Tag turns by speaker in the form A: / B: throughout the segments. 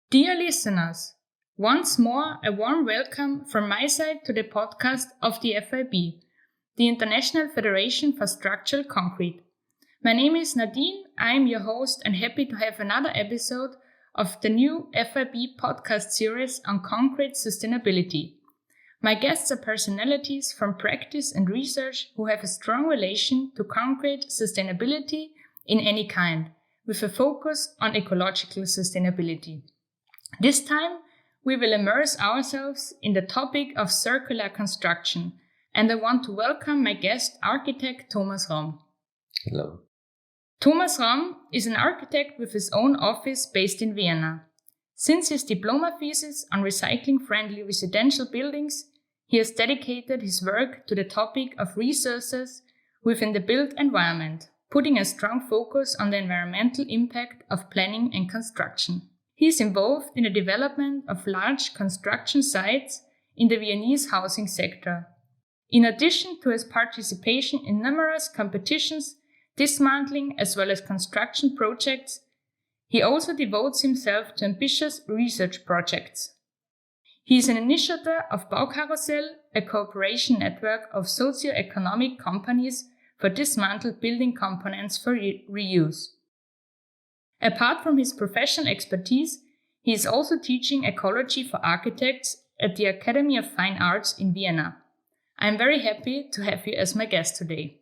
A: Dear listeners, once more a warm welcome from my side to the podcast of the FIB, the International Federation for Structural Concrete. My name is Nadine, I am your host and happy to have another episode of the new FIB podcast series on concrete sustainability. My guests are personalities from practice and research who have a strong relation to concrete sustainability in any kind, with a focus on ecological sustainability. This time, we will immerse ourselves in the topic of circular construction, and I want to welcome my guest, Architect Thomas Romm.
B: Hello.
A: Thomas Romm is an architect with his own office based in Vienna. Since his diploma thesis on recycling-friendly residential buildings, he has dedicated his work to the topic of resources within the built environment, putting a strong focus on the environmental impact of planning and construction. He is involved in the development of large construction sites in the Viennese housing sector. In addition to his participation in numerous competitions, dismantling as well as construction projects, he also devotes himself to ambitious research projects. He is an initiator of Baukarussell, a cooperation network of socio-economic companies for dismantled building components for reuse. Apart from his professional expertise, he is also teaching ecology for architects at the Academy of Fine Arts in Vienna. I am very happy to have you as my guest today.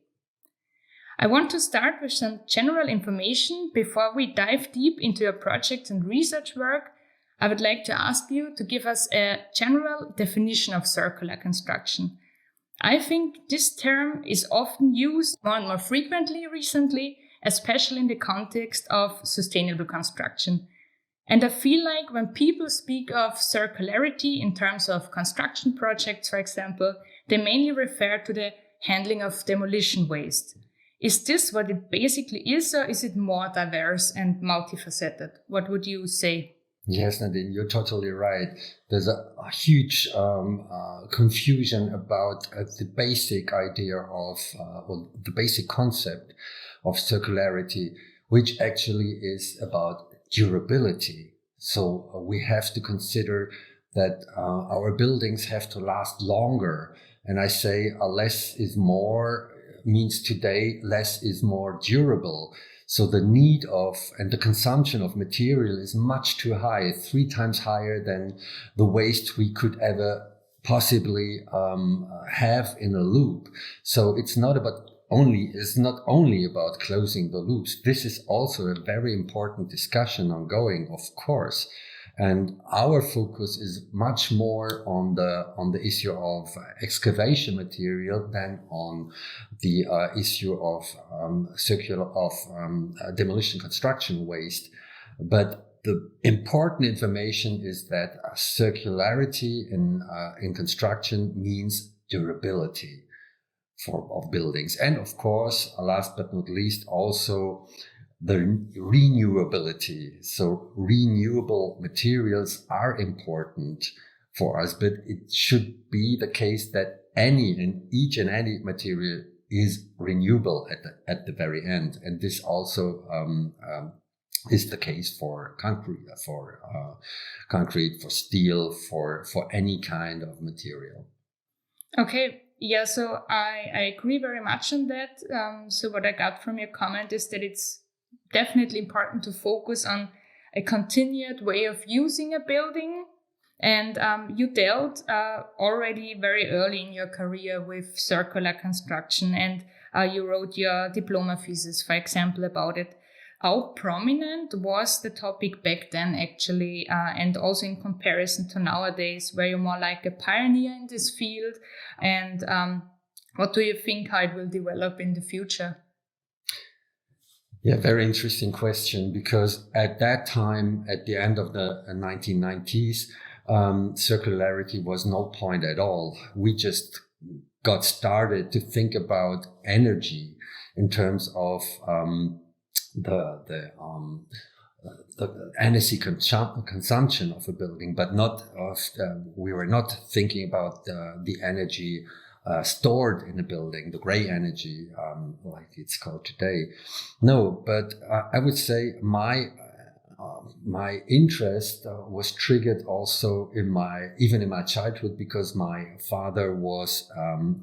A: I want to start with some general information before we dive deep into your projects and research work. I would like to ask you to give us a general definition of circular construction. I think this term is often used more and more frequently recently, especially in the context of sustainable construction. And I feel like when people speak of circularity in terms of construction projects, for example, they mainly refer to the handling of demolition waste. Is this what it basically is, or is it more diverse and multifaceted? What would you say?
B: Yes, Nadine, you're totally right. There's a huge confusion about the basic idea of, or the basic concept of circularity, which actually is about durability. So we have to consider that our buildings have to last longer. And I say less is more means today less is more durable. So the need of and the consumption of material is much too high, 3 times higher than the waste we could ever possibly have in a loop. So it's not only about closing the loops. This is also a very important discussion ongoing, of course. And our focus is much more on the issue of excavation material than on the issue of demolition construction waste. But the important information is that circularity in construction means durability of buildings, and of course, last but not least, also the renewability. So renewable materials are important for us, but it should be the case that each and any material is renewable at the very end. And this also is the case for concrete, for steel, for any kind of material.
A: Okay. Yeah, so I agree very much on that. So what I got from your comment is that it's definitely important to focus on a continued way of using a building. And you dealt already very early in your career with circular construction, and you wrote your diploma thesis, for example, about it. How prominent was the topic back then, actually, and also in comparison to nowadays, where you're more like a pioneer in this field? And what do you think how it will develop in the future?
B: Yeah, very interesting question, because at that time, at the end of the 1990s, circularity was no point at all. We just got started to think about energy in terms of the the energy consumption of a building, but not of, we were not thinking about the energy stored in a building, the gray energy, like it's called today. No, but I would say my interest was triggered also even in my childhood, because my father was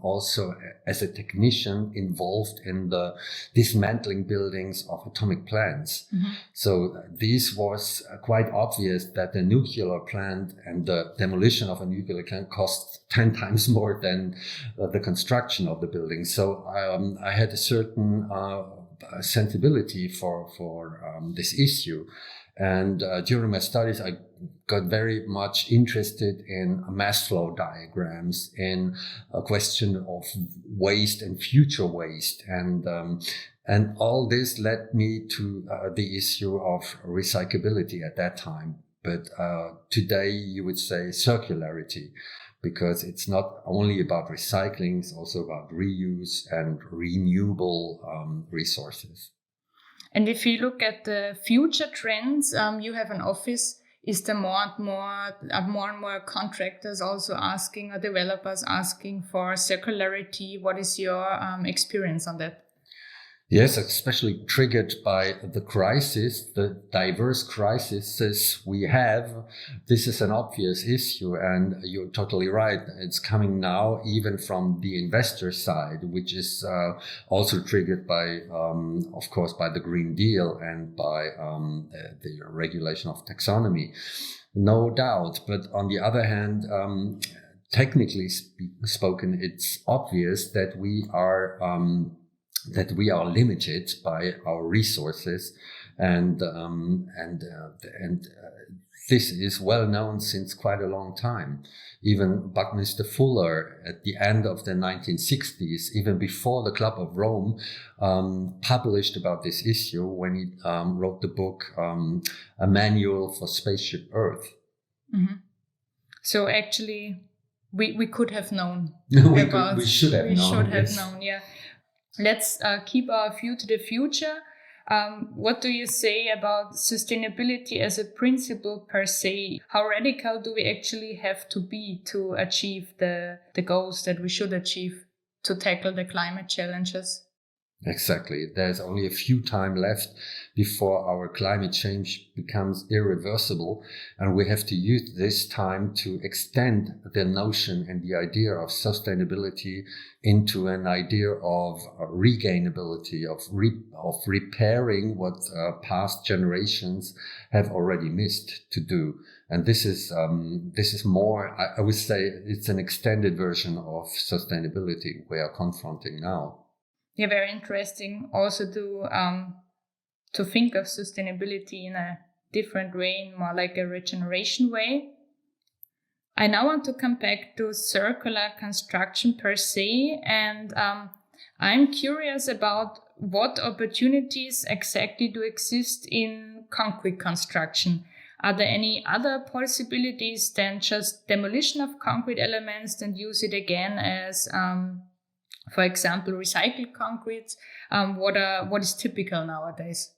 B: also as a technician involved in the dismantling buildings of atomic plants. Mm-hmm. So this was quite obvious that the nuclear plant and the demolition of a nuclear plant costs 10 times more than the construction of the building. So I had a certain sensibility for this issue. And during my studies, I got very much interested in mass flow diagrams, in a question of waste and future waste. And all this led me to the issue of recyclability at that time. But today you would say circularity, because it's not only about recycling, it's also about reuse and renewable resources.
A: And if you look at the future trends, you have an office. Is there more and more contractors also asking, or developers asking for circularity? What is your experience on that?
B: Yes, especially triggered by the crisis, the diverse crises we have. This is an obvious issue, and you're totally right. It's coming now even from the investor side, which is also triggered by, of course, by the Green Deal and by the regulation of taxonomy. No doubt. But on the other hand, technically spoken, it's obvious that we are limited by our resources, and this is well known since quite a long time. Even Buckminster Fuller, at the end of the 1960s, even before the Club of Rome, published about this issue when he wrote the book A Manual for Spaceship Earth.
A: Mm-hmm. So actually, we could have known.
B: We should have
A: known. Yeah. Let's keep our view to the future. What do you say about sustainability as a principle per se? How radical do we actually have to be to achieve the goals that we should achieve to tackle the climate challenges?
B: Exactly. There's only a few time left before our climate change becomes irreversible, and we have to use this time to extend the notion and the idea of sustainability into an idea of regainability, of repairing what past generations have already missed to do. And this is more, I would say, it's an extended version of sustainability we are confronting now.
A: Yeah, very interesting. Also to think of sustainability in a different way, in more like a regeneration way. I now want to come back to circular construction per se, and I'm curious about what opportunities exactly do exist in concrete construction. Are there any other possibilities than just demolition of concrete elements and use it again as for example, recycled concrete? What is typical nowadays?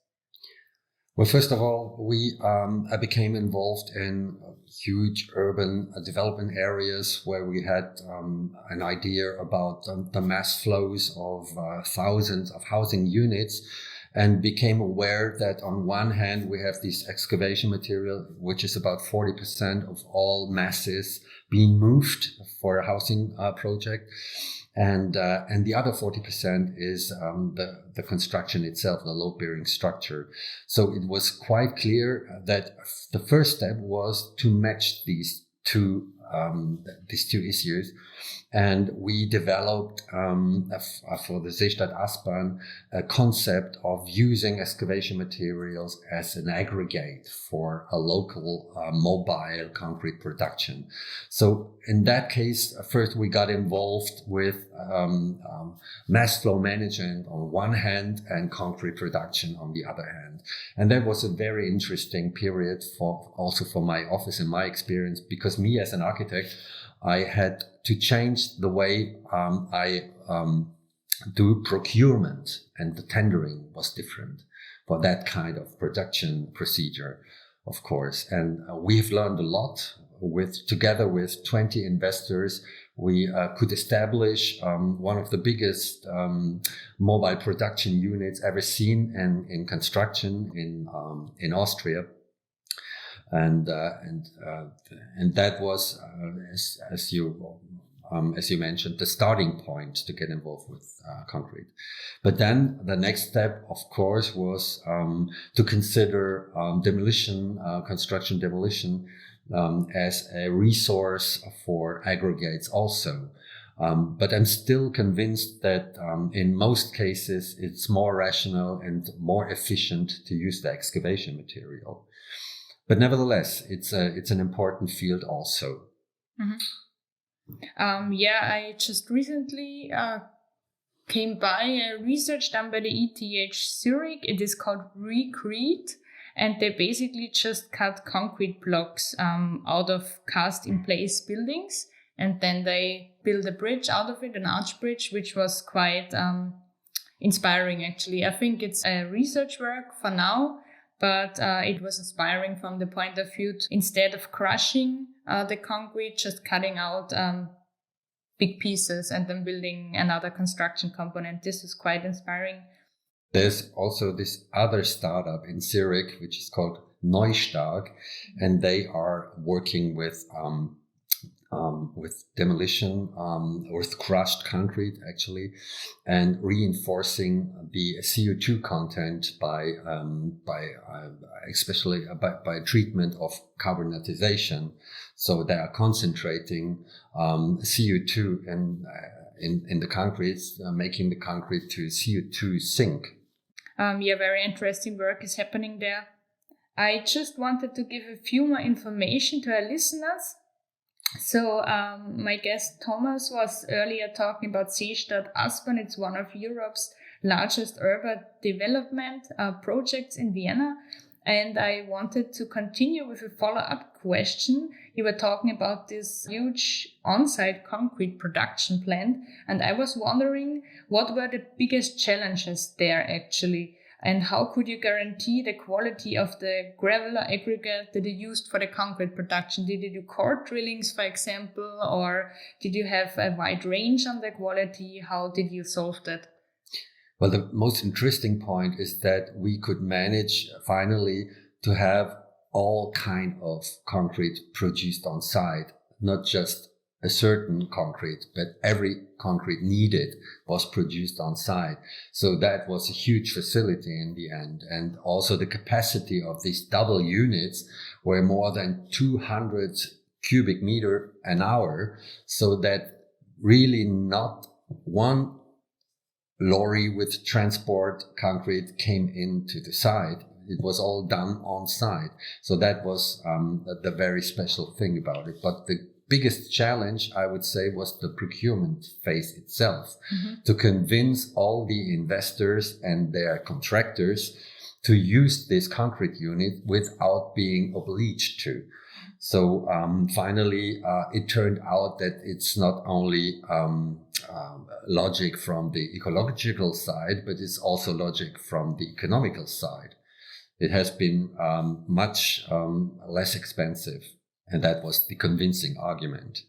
B: Well, first of all, I became involved in huge urban development areas where we had an idea about the mass flows of thousands of housing units, and became aware that on one hand we have this excavation material, which is about 40% of all masses being moved for a housing project. And the other 40% is the construction itself, the load-bearing structure. So it was quite clear that the first step was to match these two issues, and we developed for the Seestadt Aspern a concept of using excavation materials as an aggregate for a local mobile concrete production. So in that case, first we got involved with mass flow management on one hand and concrete production on the other hand. And that was a very interesting period also for my office and my experience, because me as an architect, I had to change the way I do procurement, and the tendering was different. for that kind of production procedure, of course. And we've learned a lot. Together with 20 investors, we could establish one of the biggest mobile production units ever seen in construction in Austria. And that was, as you mentioned, the starting point to get involved with concrete. But then the next step, of course, was to consider construction demolition as a resource for aggregates also. But I'm still convinced that in most cases, it's more rational and more efficient to use the excavation material. But nevertheless, it's an important field also.
A: Mm-hmm. I just recently came by a research done by the ETH Zurich. It is called Recrete, and they basically just cut concrete blocks out of cast-in-place buildings, and then they build a bridge out of it, an arch bridge, which was quite inspiring, actually. I think it's a research work for now, but it was inspiring from the point of view to, instead of crushing the concrete, just cutting out big pieces and then building another construction component. This is quite inspiring.
B: There's also this other startup in Zurich, which is called Neustark, and they are working with demolition, with crushed concrete actually, and reinforcing the CO2 content especially by treatment of carbonatization. So they are concentrating CO2 in the concrete, making the concrete to CO2 sink.
A: Very interesting work is happening there. I just wanted to give a few more information to our listeners. So my guest Thomas was earlier talking about Seestadt Aspern. It's one of Europe's largest urban development projects in Vienna. And I wanted to continue with a follow-up question. You were talking about this huge on-site concrete production plant. And I was wondering, what were the biggest challenges there actually? And how could you guarantee the quality of the gravel or aggregate that you used for the concrete production? Did you do core drillings, for example, or did you have a wide range on the quality? How did you solve that?
B: Well, the most interesting point is that we could manage finally to have all kind of concrete produced on site, not just a certain concrete, but every concrete needed was produced on site. So that was a huge facility in the end. And also the capacity of these double units were more than 200 cubic meter an hour. So that really not one lorry with transport concrete came into the site. It was all done on site. So that was the very special thing about it. But the biggest challenge, I would say, was the procurement phase itself, to convince all the investors and their contractors to use this concrete unit without being obliged to. So finally, it turned out that it's not only logic from the ecological side, but it's also logic from the economical side. It has been much less expensive. And that was the convincing argument.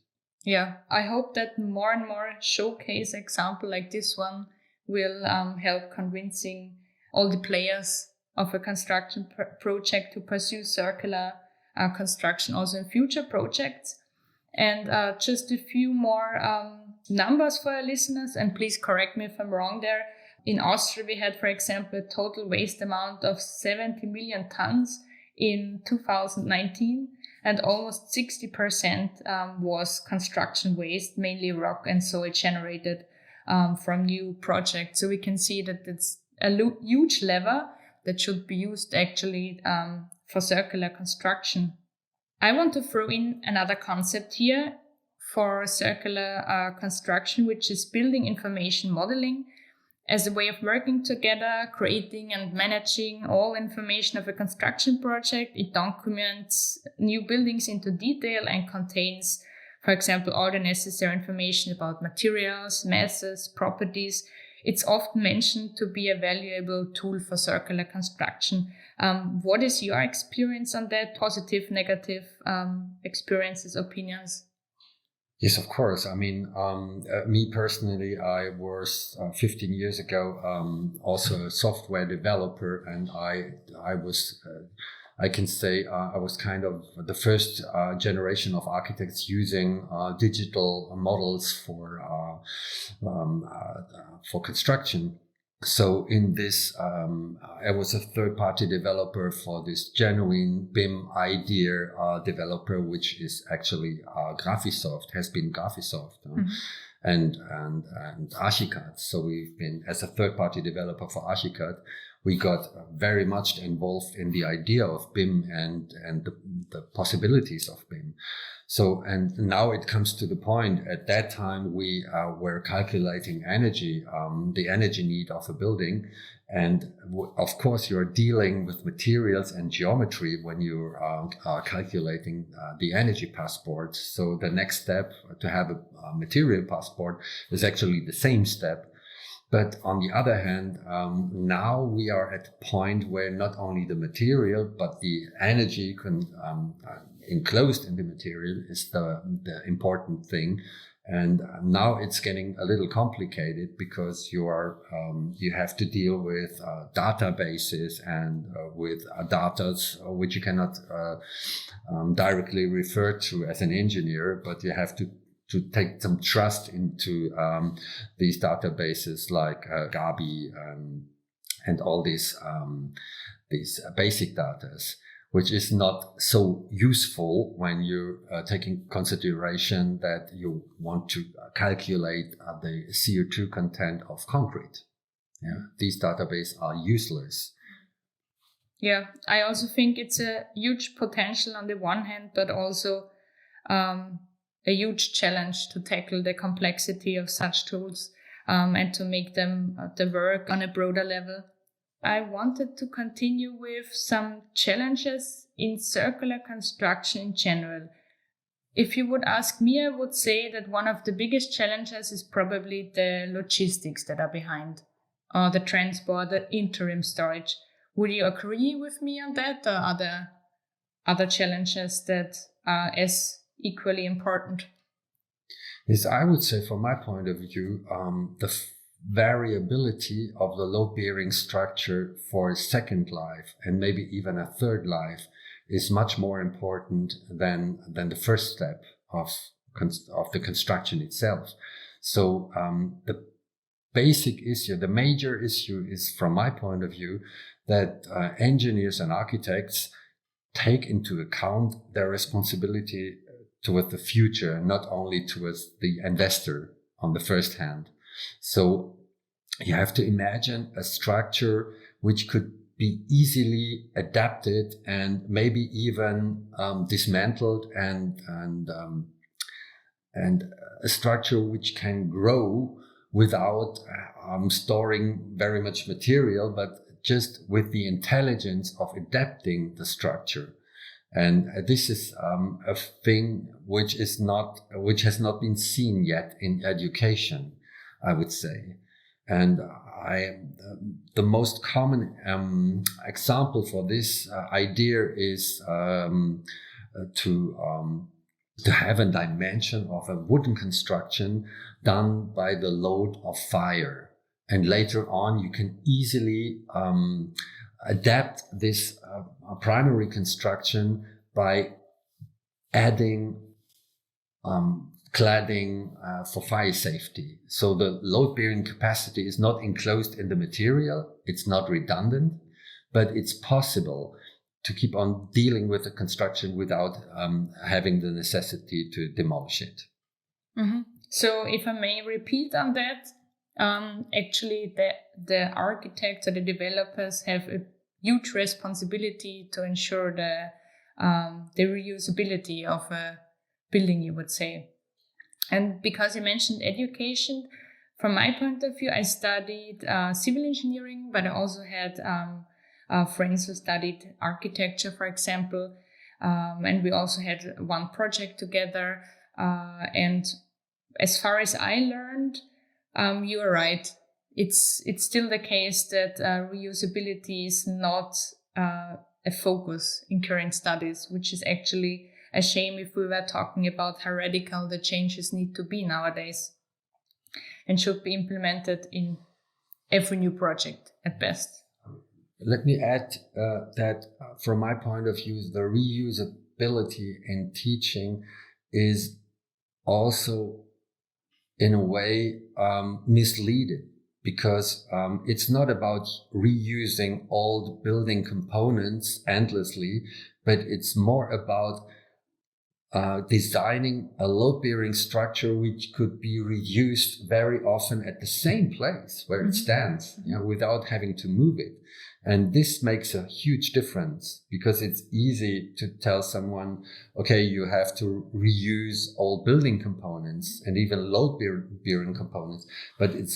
A: Yeah, I hope that more and more showcase example like this one will help convincing all the players of a construction project to pursue circular construction also in future projects. And just a few more numbers for our listeners, and please correct me if I'm wrong there. In Austria, we had, for example, a total waste amount of 70 million tons in 2019. And almost 60% was construction waste, mainly rock and soil generated from new projects. So we can see that it's a huge lever that should be used actually for circular construction. I want to throw in another concept here for circular construction, which is building information modeling. As a way of working together, creating and managing all information of a construction project, it documents new buildings into detail and contains, for example, all the necessary information about materials, masses, properties. it's often mentioned to be a valuable tool for circular construction. What is your experience on that? Positive, negative experiences, opinions?
B: Yes, of course. I mean, me personally, I was 15 years ago also a software developer, and I was, I can say, I was kind of the first generation of architects using digital models for construction. So in this, I was a third-party developer for this genuine BIM idea developer, which is actually Graphisoft, has been Graphisoft, and Archicad. So we've been, as a third-party developer for Archicad, we got very much involved in the idea of BIM and the possibilities of BIM. So, and now it comes to the point, at that time we were calculating energy, the energy need of a building. And of course you're dealing with materials and geometry when you are calculating the energy passport. So the next step to have a material passport is actually the same step. But on the other hand, now we are at a point where not only the material, but the energy enclosed in the material is the important thing. And now it's getting a little complicated because you have to deal with databases and with data which you cannot directly refer to as an engineer, but you have to take some trust into these databases like Gabi and all these basic data, which is not so useful when you take in consideration that you want to calculate the CO2 content of concrete. Yeah, these databases are useless.
A: Yeah, I also think it's a huge potential on the one hand, but also a huge challenge to tackle the complexity of such tools and to make them the work on a broader level. I wanted to continue with some challenges in circular construction in general. If you would ask me, I would say that one of the biggest challenges is probably the logistics that are behind, or the transport, the interim storage. Would you agree with me on that, or are there other challenges that are as equally important?
B: Yes, I would say from my point of view, the variability of the load-bearing structure for a second life and maybe even a third life is much more important than the first step of the construction itself. So the basic issue, the major issue is, from my point of view, that engineers and architects take into account their responsibility toward the future, not only towards the investor on the first hand. So you have to imagine a structure which could be easily adapted and maybe even dismantled, and a structure which can grow without storing very much material, but just with the intelligence of adapting the structure. And this is a thing which has not been seen yet in education, I would say. And the most common example for this idea is to have a dimension of a wooden construction done by the load of fire. And later on, you can easily adapt this primary construction by adding cladding for fire safety. So the load-bearing capacity is not enclosed in the material, it's not redundant, but it's possible to keep on dealing with the construction without having the necessity to demolish it.
A: Mm-hmm. So if I may repeat on that, actually the architects or the developers have a huge responsibility to ensure the reusability of a building, you would say. And because you mentioned education, from my point of view, I studied civil engineering, but I also had friends who studied architecture, for example, and we also had one project together. And as far as I learned, you are right. it's still the case that reusability is not a focus in current studies, which is actually a shame if we were talking about how radical the changes need to be nowadays and should be implemented in every new project at best.
B: Let me add that from my point of view, the reusability in teaching is also in a way misleading, because it's not about reusing old building components endlessly, but it's more about designing a load-bearing structure which could be reused very often at the same place where it stands, without having to move it. And this makes a huge difference, because it's easy to tell someone, okay, you have to reuse old building components and even load-bearing components. But it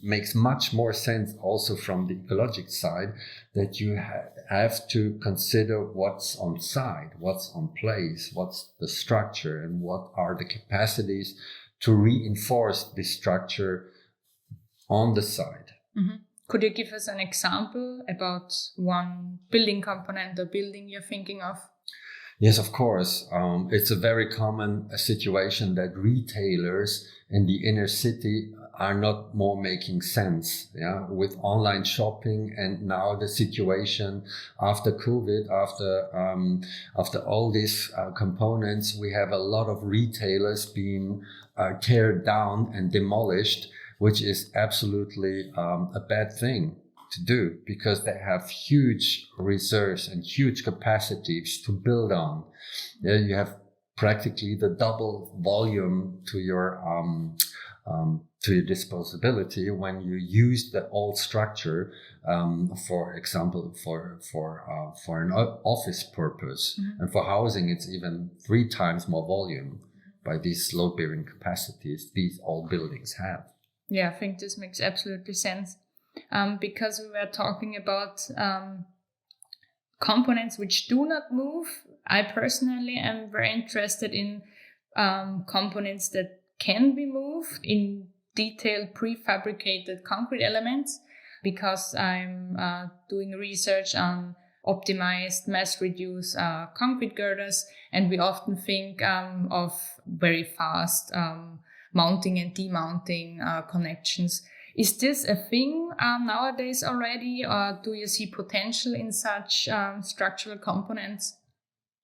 B: makes much more sense also from the ecologic side that you have to consider what's on site, what's on place, what's the structure, and what are the capacities to reinforce this structure on the site.
A: Mm-hmm. Could you give us an example about one building component or building you're thinking of?
B: Yes, of course. It's a very common situation that retailers in the inner city are not more making sense, with online shopping. And now the situation after COVID, after all these components, we have a lot of retailers being teared down and demolished, which is absolutely a bad thing to do, because they have huge reserves and huge capacities to build on. You have practically the double volume to your disposability when you use the old structure, for example, for an office purpose. Mm-hmm. And for housing, it's even 3 times more volume by these load-bearing capacities these old buildings have.
A: Yeah, I think this makes absolutely sense. Because we were talking about components which do not move. I personally am very interested in components that can be moved, in detailed prefabricated concrete elements, because I'm doing research on optimized mass-reduced concrete girders, and we often think of very fast mounting and demounting connections. Is this a thing nowadays already, or do you see potential in such structural components?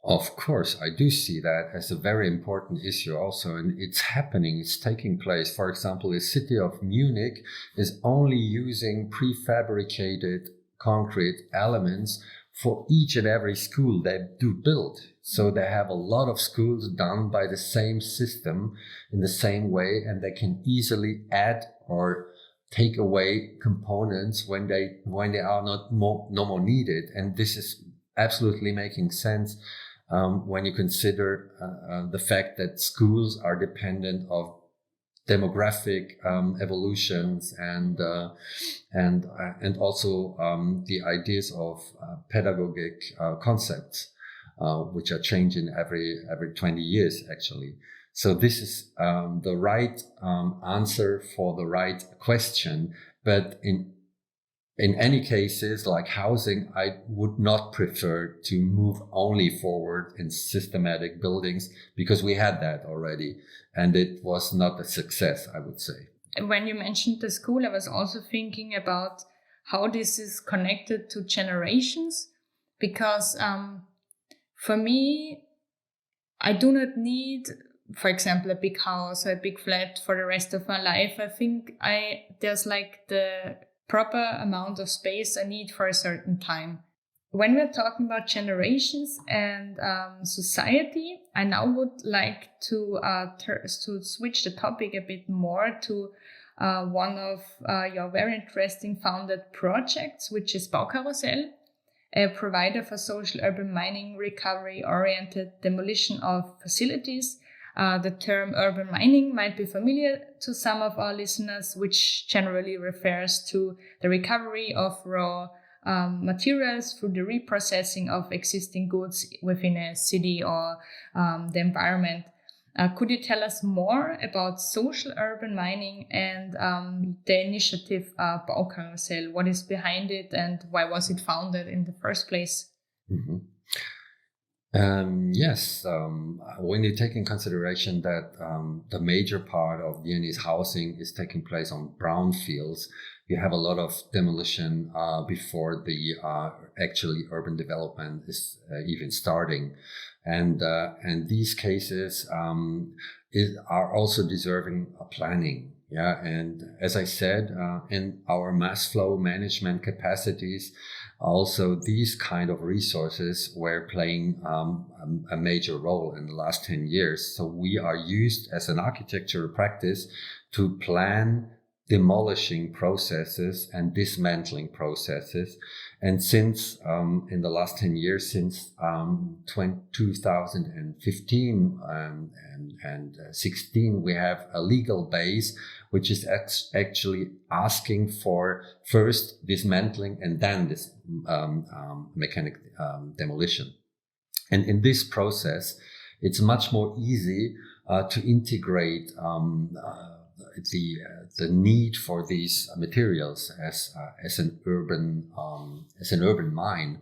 B: Of course, I do see that as a very important issue also, and it's happening, it's taking place. For example, the city of Munich is only using prefabricated concrete elements for each and every school they do build. So they have a lot of schools done by the same system in the same way, and they can easily add or take away components when they are no more needed. And this is absolutely making sense when you consider the fact that schools are dependent of demographic evolutions and also the ideas of pedagogic concepts, which are changing every 20 years actually. So this is the right answer for the right question. But in any cases, like housing, I would not prefer to move only forward in systematic buildings, because we had that already, and it was not a success, I would say.
A: When you mentioned the school, I was also thinking about how this is connected to generations, because for me, I do not need, for example, a big house or a big flat for the rest of my life. I think there's like the proper amount of space I need for a certain time. When we're talking about generations and society, I now would like to switch the topic a bit more to one of your very interesting founded projects, which is Baukarussell, a provider for social urban mining recovery-oriented demolition of facilities. The term urban mining might be familiar to some of our listeners, which generally refers to the recovery of raw materials through the reprocessing of existing goods within a city or the environment. Could you tell us more about social urban mining and the initiative Baukarussell? What is behind it and why was it founded in the first place?
B: Mm-hmm. Yes, when you take in consideration that the major part of Viennese housing is taking place on brownfields, you have a lot of demolition before the actually urban development is even starting, and these cases are also deserving of planning. Yeah, and as I said, in our mass flow management capacities, also these kind of resources were playing a major role in the last 10 years. So we are used as an architectural practice to plan demolishing processes and dismantling processes. And since in the last 10 years, since 2015 and 16, we have a legal base which is actually asking for first dismantling and then this mechanic demolition. And in this process, it's much more easy to integrate the need for these materials as an urban mine,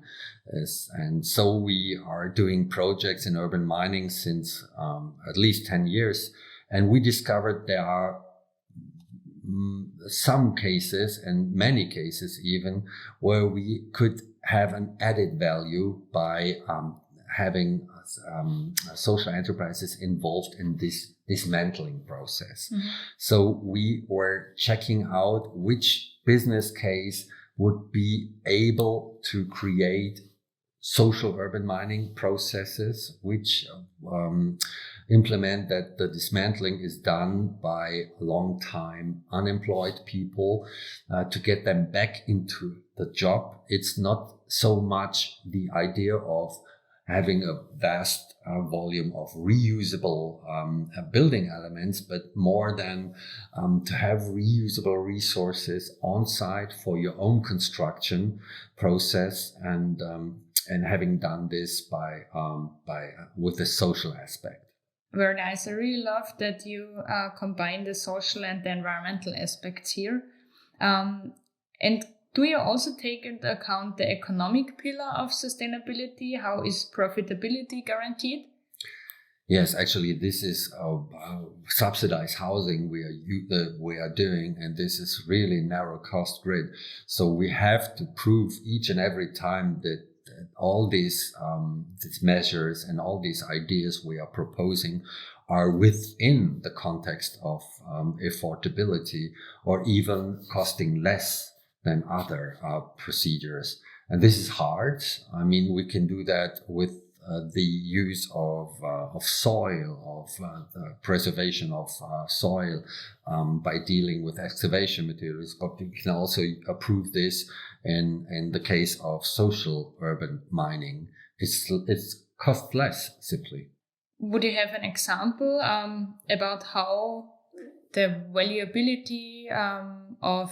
B: and so we are doing projects in urban mining since at least 10 years, and we discovered there are some cases and many cases even where we could have an added value by having social enterprises involved in this dismantling process. Mm-hmm. So we were checking out which business case would be able to create social urban mining processes, which implement that the dismantling is done by long time unemployed people to get them back into the job. It's not so much the idea of having a vast volume of reusable building elements, but more than to have reusable resources on site for your own construction process, and having done this by with the social aspect.
A: Very nice. I really love that you combine the social and the environmental aspects here. And do you also take into account the economic pillar of sustainability? How is profitability guaranteed?
B: Yes, actually, this is subsidized housing we are doing, and this is really narrow cost grid. So we have to prove each and every time that all these measures and all these ideas we are proposing are within the context of affordability, or even costing less than other procedures. And this is hard. I mean, we can do that with the use of soil, of the preservation of soil by dealing with excavation materials. But we can also approve this in the case of social urban mining. It's cost less, simply.
A: Would you have an example about how the valuability of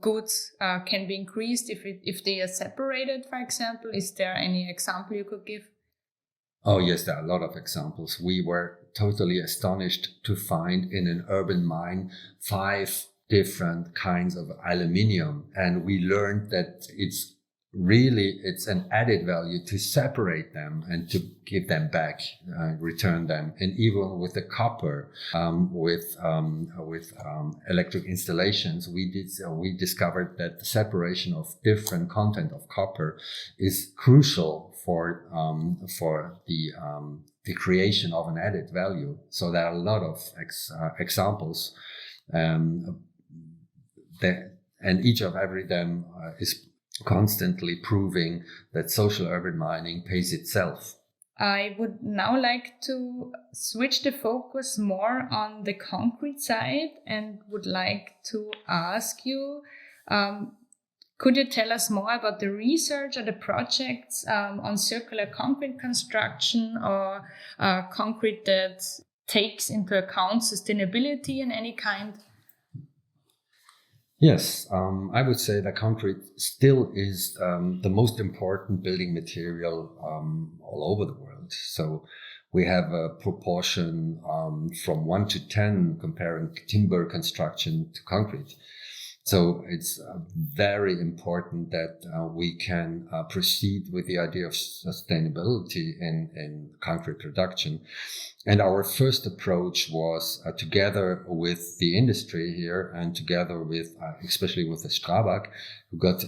A: goods can be increased if they are separated, for example? Is there any example you could give?
B: Oh yes, there are a lot of examples. We were totally astonished to find in an urban mine 5 different kinds of aluminium, and we learned that it's an added value to separate them and to give them back, return them. And even with the copper, with electric installations, we discovered that the separation of different content of copper is crucial for the creation of an added value. So there are a lot of examples, and each of every them is constantly proving that social urban mining pays itself.
A: I would now like to switch the focus more on the concrete side and would like to ask you, could you tell us more about the research or the projects on circular concrete construction, or concrete that takes into account sustainability in any kind?
B: Yes, I would say that concrete still is the most important building material all over the world. So We have a proportion from 1 to 10 comparing timber construction to concrete. So it's very important that we can proceed with the idea of sustainability in concrete production. And our first approach was together with the industry here and together with, especially with the Strabag, who got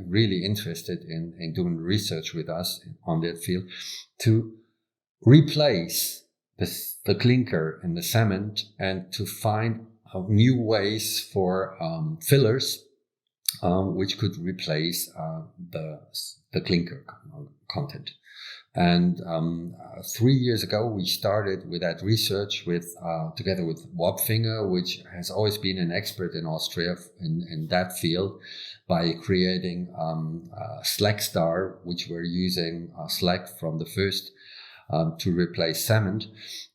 B: really interested in doing research with us on that field, to replace the clinker and the cement and to find new ways for fillers which could replace the clinker content. And 3 years ago, we started with that research together with Wapfinger, which has always been an expert in Austria in that field, by creating slag star, which we're using slag from the first to replace cement.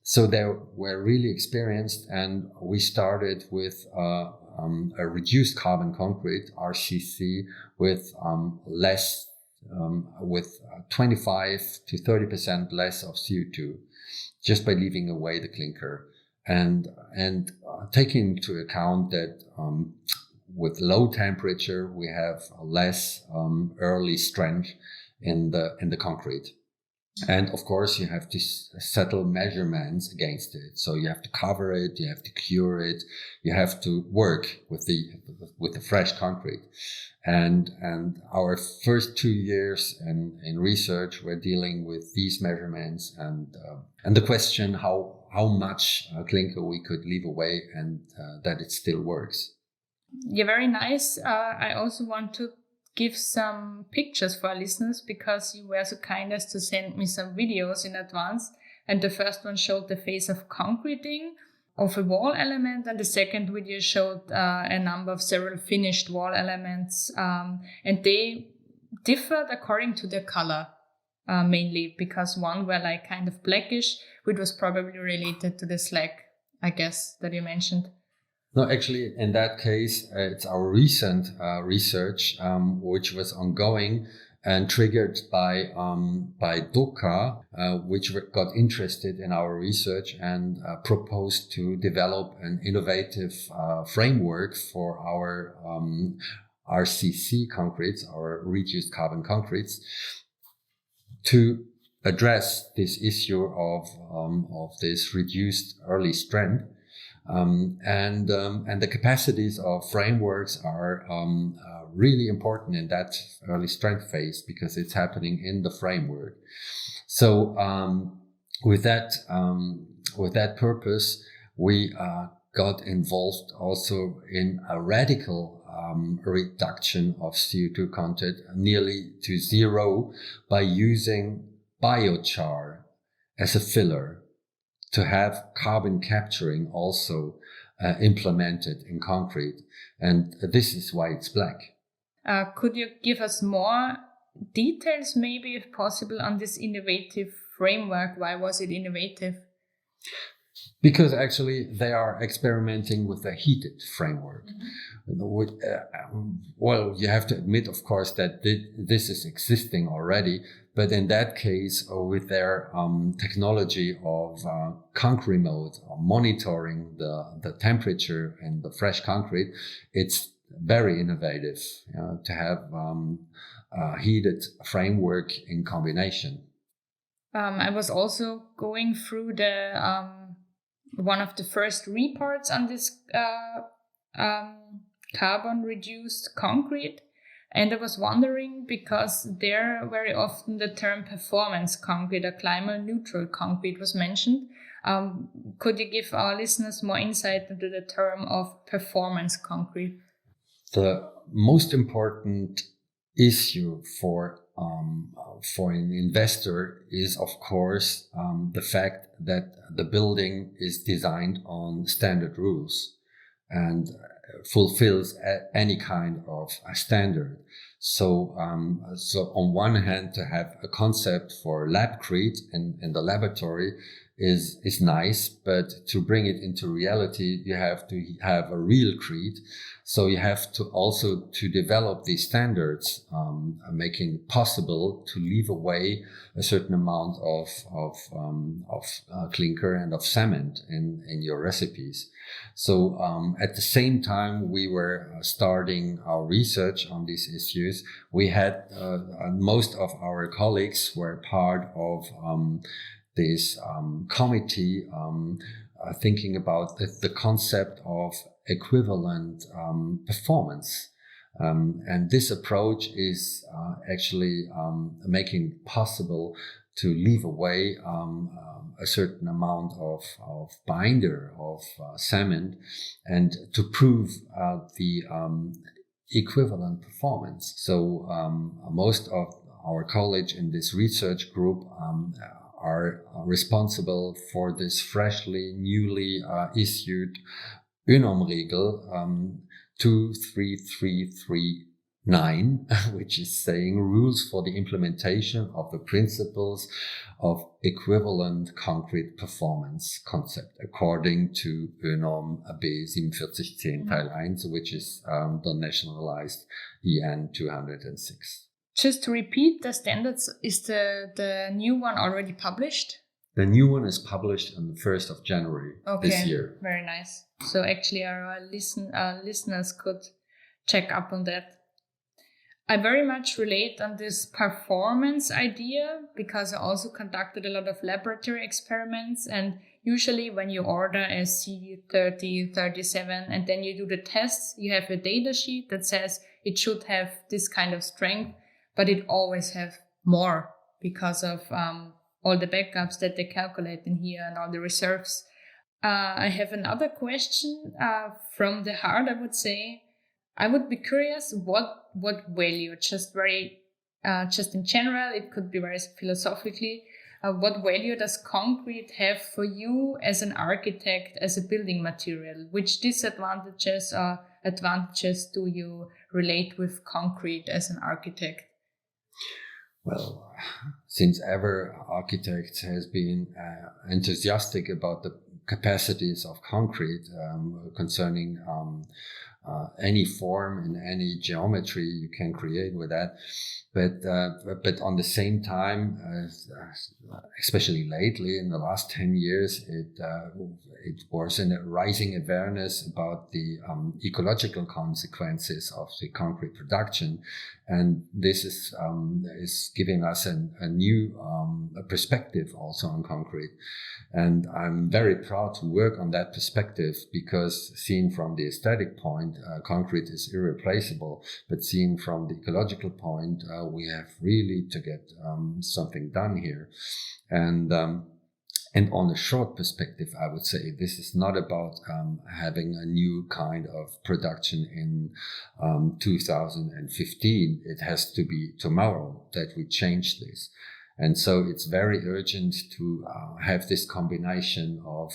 B: So they were really experienced, and we started with a reduced carbon concrete, RCC, with with 25 to 30% less of CO2, just by leaving away the clinker, and taking into account that with low temperature we have less early strength in the concrete. And of course, you have to settle measurements against it. So you have to cover it, you have to cure it, you have to work with the fresh concrete. And our first 2 years in research were dealing with these measurements and the question how much clinker we could leave away and that it still works.
A: Yeah, very nice. I also want to give some pictures for our listeners, because you were so kind as to send me some videos in advance. And the first one showed the phase of concreting of a wall element, and the second video showed a number of several finished wall elements, and they differed according to their color, mainly because one were like kind of blackish, which was probably related to the slag, I guess, that you mentioned.
B: No, actually, in that case, it's our recent research, which was ongoing and triggered by DOCA, which got interested in our research and proposed to develop an innovative framework for our RCC concretes, our reduced carbon concretes, to address this issue of this reduced early strength. And the capacities of frameworks are really important in that early strength phase, because it's happening in the framework. So with that purpose, we got involved also in a radical reduction of CO2 content, nearly to zero, by using biochar as a filler, to have carbon capturing also implemented in concrete. And this is why it's black.
A: Could you give us more details, maybe, if possible, on this innovative framework? Why was it innovative?
B: Because actually they are experimenting with a heated framework. Mm-hmm. Well, you have to admit, of course, that this is existing already. But in that case, with their technology of concrete mode, monitoring the temperature in the fresh concrete, it's very innovative to have a heated framework in combination.
A: I was also going through the one of the first reports on this carbon reduced concrete. And I was wondering, because there very often the term performance concrete or climate neutral concrete was mentioned. Could you give our listeners more insight into the term of performance concrete?
B: The most important issue for an investor is, of course, the fact that the building is designed on standard rules and fulfills any kind of a standard. So on one hand, to have a concept for labcrete in the laboratory is nice, but to bring it into reality, you have to have a real creed. So you have to also to develop these standards, making it possible to leave away a certain amount of clinker and of cement in your recipes. So at the same time we were starting our research on these issues, we had most of our colleagues were part of this committee thinking about the concept of equivalent performance. And this approach is actually making it possible to leave away a certain amount of binder, of cement, and to prove the equivalent performance. So most of our colleagues in this research group are responsible for this newly issued ÖNOM-Regel 23339, which is saying rules for the implementation of the principles of equivalent concrete performance concept, according to ÖNOM B4710 Teil 1, which is the nationalized EN 206.
A: Just to repeat, the standards, is the new one already published?
B: The new one is published on the 1st of January this year.
A: Very nice. So actually our listeners could check up on that. I very much relate on this performance idea because I also conducted a lot of laboratory experiments, and usually when you order a C30, 37 and then you do the tests, you have a data sheet that says it should have this kind of strength, but it always have more because of all the backups that they calculate in here and all the reserves. I have another question from the heart, I would say. I would be curious what value, just in general, it could be very philosophically, what value does concrete have for you as an architect, as a building material? Which disadvantages or advantages do you relate with concrete as an architect?
B: Well, since ever, architects has been enthusiastic about the capacities of concrete concerning any form and any geometry you can create with that. But on the same time, especially lately in the last 10 years, it was in a rising awareness about the ecological consequences of the concrete production, and this is giving us a new perspective also on concrete. And I'm very proud to work on that perspective because seen from the aesthetic point, concrete is irreplaceable, but seen from the ecological point, we have really to get something done here. And on a short perspective, I would say this is not about having a new kind of production in 2015. It has to be tomorrow that we change this. And so it's very urgent to have this combination of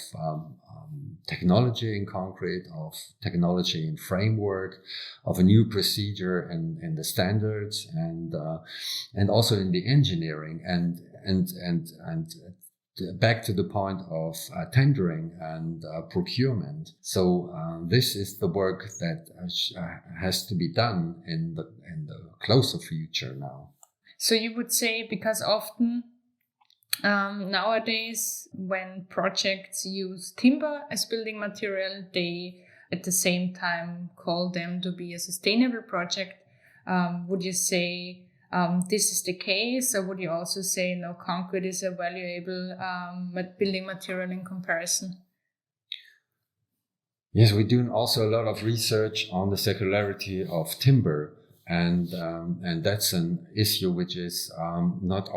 B: technology in concrete, of technology in framework, of a new procedure in the standards, and also in the engineering, and back to the point of tendering and procurement. So this is the work that has to be done in the closer future now.
A: So you would say, because often nowadays when projects use timber as building material, they at the same time call them to be a sustainable project. Would you say this is the case, or would you also say no, concrete is a valuable building material in comparison?
B: Yes, we're doing also a lot of research on the circularity of timber. And that's an issue which is has not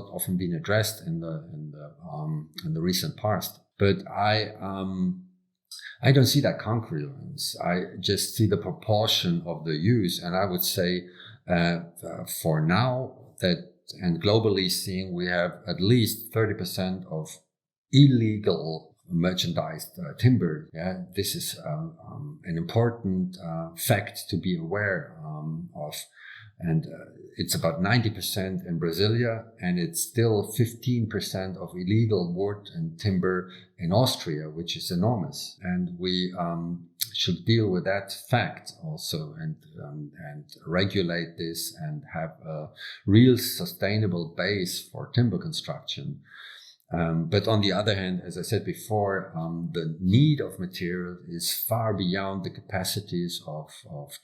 B: often been addressed in the recent past. But I don't see that congruence. I just see the proportion of the use, and I would say for now that, and globally seeing, we have at least 30% of illegal merchandised timber. Yeah, this is an important fact to be aware of. And it's about 90% in Brasilia, and it's still 15% of illegal wood and timber in Austria, which is enormous. And we should deal with that fact also, and regulate this and have a real sustainable base for timber construction. But on the other hand, as I said before, the need of material is far beyond the capacities of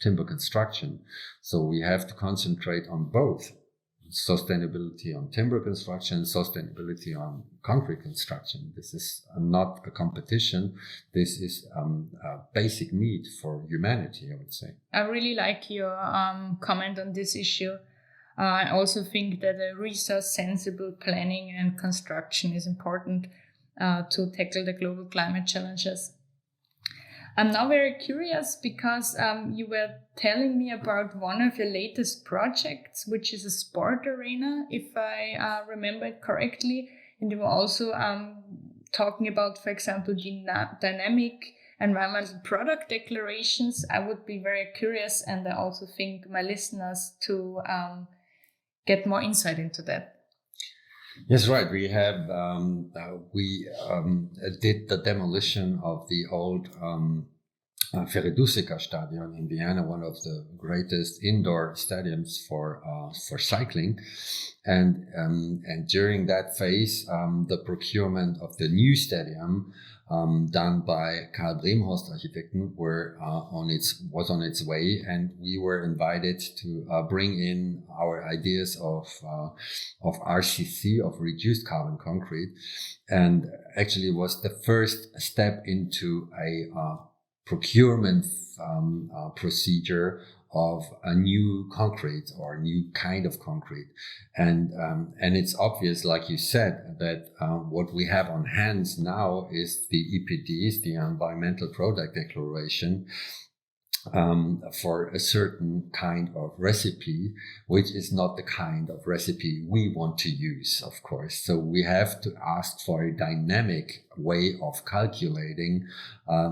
B: timber construction. So we have to concentrate on both sustainability on timber construction, sustainability on concrete construction. This is not a competition. This is a basic need for humanity, I would say.
A: I really like your comment on this issue. I also think that a resource-sensible planning and construction is important to tackle the global climate challenges. I'm now very curious because you were telling me about one of your latest projects, which is a sport arena, if I remember it correctly. And you were also talking about, for example, dynamic environmental product declarations. I would be very curious, and I also think my listeners to get more insight into that.
B: Yes, right. We have did the demolition of the old Feredusica Stadion in Vienna, one of the greatest indoor stadiums for cycling, and during that phase, the procurement of the new stadium done by Karl Bremhorst Architekten was on its way, and we were invited to bring in our ideas of RCC, of reduced carbon concrete, and actually was the first step into a procurement procedure of a new concrete or new kind of concrete. And it's obvious, like you said, that what we have on hands now is the EPDs, the Environmental Product Declaration, for a certain kind of recipe, which is not the kind of recipe we want to use, of course. So we have to ask for a dynamic way of calculating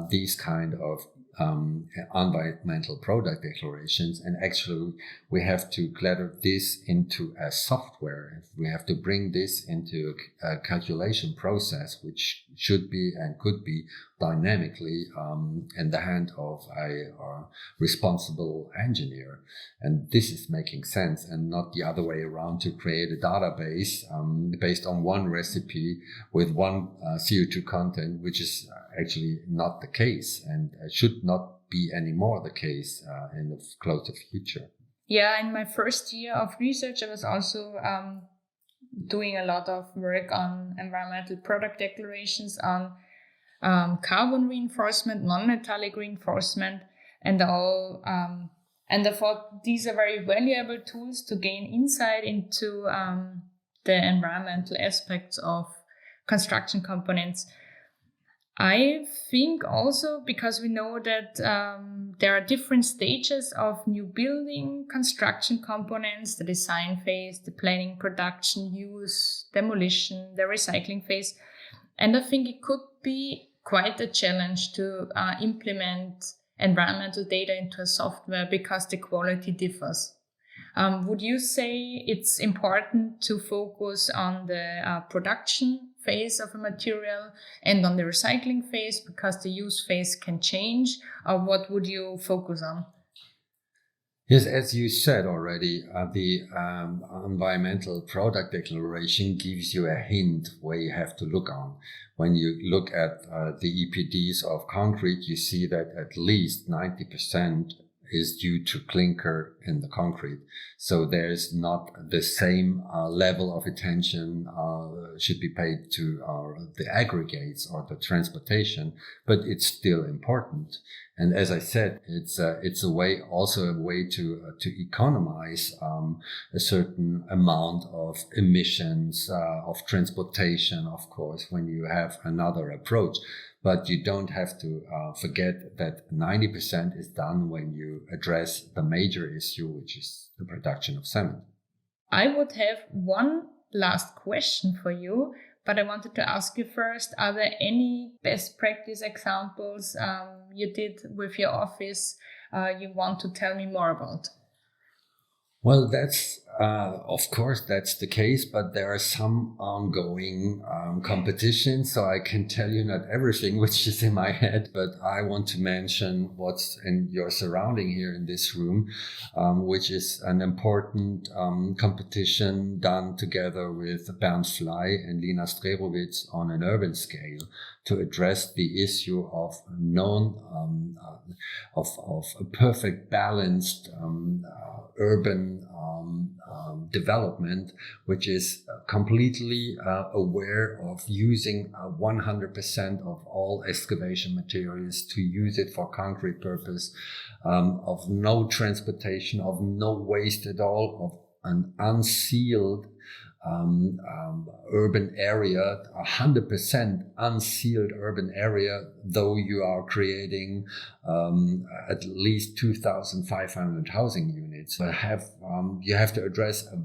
B: these kind of environmental product declarations, and actually we have to gather this into a software. We have to bring this into a calculation process, which should be and could be dynamically in the hand of a responsible engineer. And this is making sense, and not the other way around, to create a database based on one recipe with one CO2 content, which is actually not the case, and should not be anymore the case in the closer future.
A: Yeah, in my first year of research, I was also doing a lot of work on environmental product declarations, on carbon reinforcement, non-metallic reinforcement, and all. And I thought these are very valuable tools to gain insight into the environmental aspects of construction components. I think also because we know that there are different stages of new building construction components: the design phase, the planning, production, use, demolition, the recycling phase. And I think it could be quite a challenge to implement environmental data into a software because the quality differs. Would you say it's important to focus on the production phase of a material and on the recycling phase because the use phase can change? Or what would you focus on?
B: Yes, as you said already, the environmental product declaration gives you a hint where you have to look on. When you look at the EPDs of concrete, you see that at least 90% is due to clinker in the concrete. So there's not the same level of attention should be paid to the aggregates or the transportation, but it's still important. And as I said, it's a way to economize a certain amount of emissions of transportation, of course, when you have another approach. But you don't have to forget that 90% is done when you address the major issue, which is the production of cement.
A: I would have one last question for you, but I wanted to ask you first, are there any best practice examples you did with your office you want to tell me more about?
B: Well, that's of course that's the case, but there are some ongoing competitions, so I can tell you not everything which is in my head, but I want to mention what's in your surrounding here in this room, which is an important competition done together with Bernd Fly and Lina Strerowitz on an urban scale to address the issue of of a perfect balanced urban development, which is completely aware of using 100% of all excavation materials to use it for concrete purpose, of no transportation, of no waste at all, of an unsealed urban area, 100% unsealed urban area, though you are creating at least 2,500 housing units. So you have to address a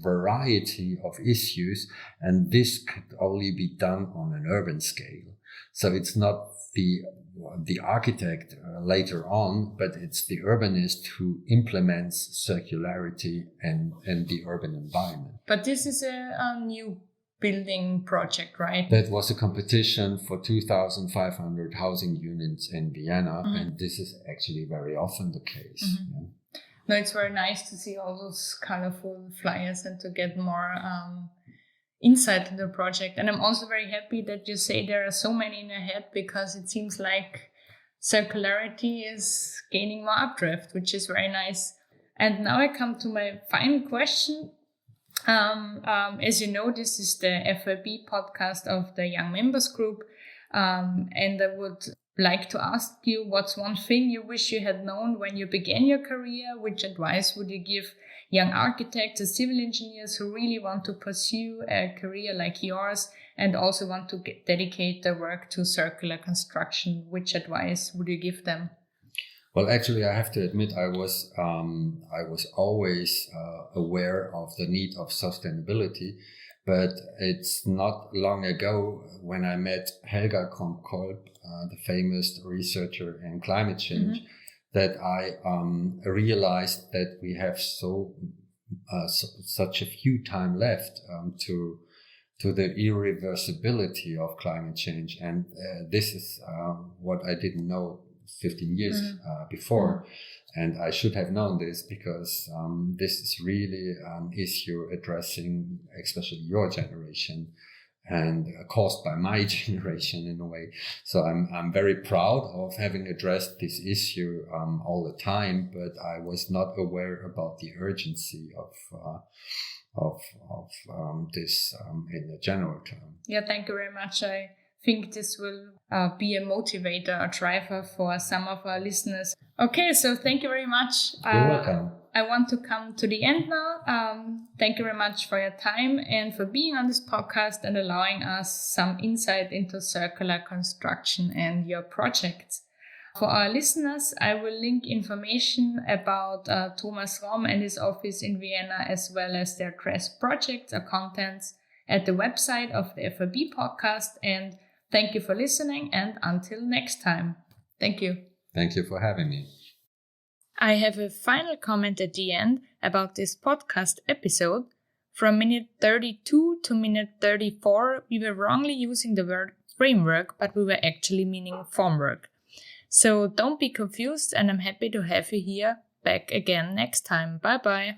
B: variety of issues, and this could only be done on an urban scale. So it's not the architect later on, but it's the urbanist who implements circularity and the urban environment.
A: But this is a new building project, right?
B: That was a competition for 2,500 housing units in Vienna, and this is actually very often the case. Yeah.
A: No, it's very nice to see all those colorful flyers and to get more insight in the project. And I'm also very happy that you say there are so many in your head, because it seems like circularity is gaining more updraft, which is very nice. And now I come to my final question. As you know, this is the FIB podcast of the Young Members Group. And I would like to ask you, what's one thing you wish you had known when you began your career? Which advice would you give young architects and civil engineers who really want to pursue a career like yours and also want to dedicate their work to circular construction? Which advice would you give them?
B: Well, actually, I have to admit, I was always aware of the need of sustainability, but it's not long ago when I met Helga Kromp-Kolb, the famous researcher in climate change, that I realized that we have such a few time left to the irreversibility of climate change, and this is what I didn't know 15 years before, and I should have known this, because this is really an issue addressing especially your generation and caused by my generation in a way. So I'm very proud of having addressed this issue all the time, but I was not aware about the urgency of this in a general term.
A: Yeah, thank you very much. I think this will be a motivator, a driver for some of our listeners. Okay, so thank you very much.
B: You're welcome.
A: I want to come to the end now. Thank you very much for your time and for being on this podcast and allowing us some insight into circular construction and your projects. For our listeners, I will link information about Thomas Romm and his office in Vienna, as well as their CRESS projects or contents at the website of the FIB podcast. And thank you for listening, and until next time. Thank you.
B: Thank you for having me.
A: I have a final comment at the end about this podcast episode. From minute 32 to minute 34, we were wrongly using the word framework, but we were actually meaning formwork. So don't be confused, and I'm happy to have you here back again next time. Bye bye.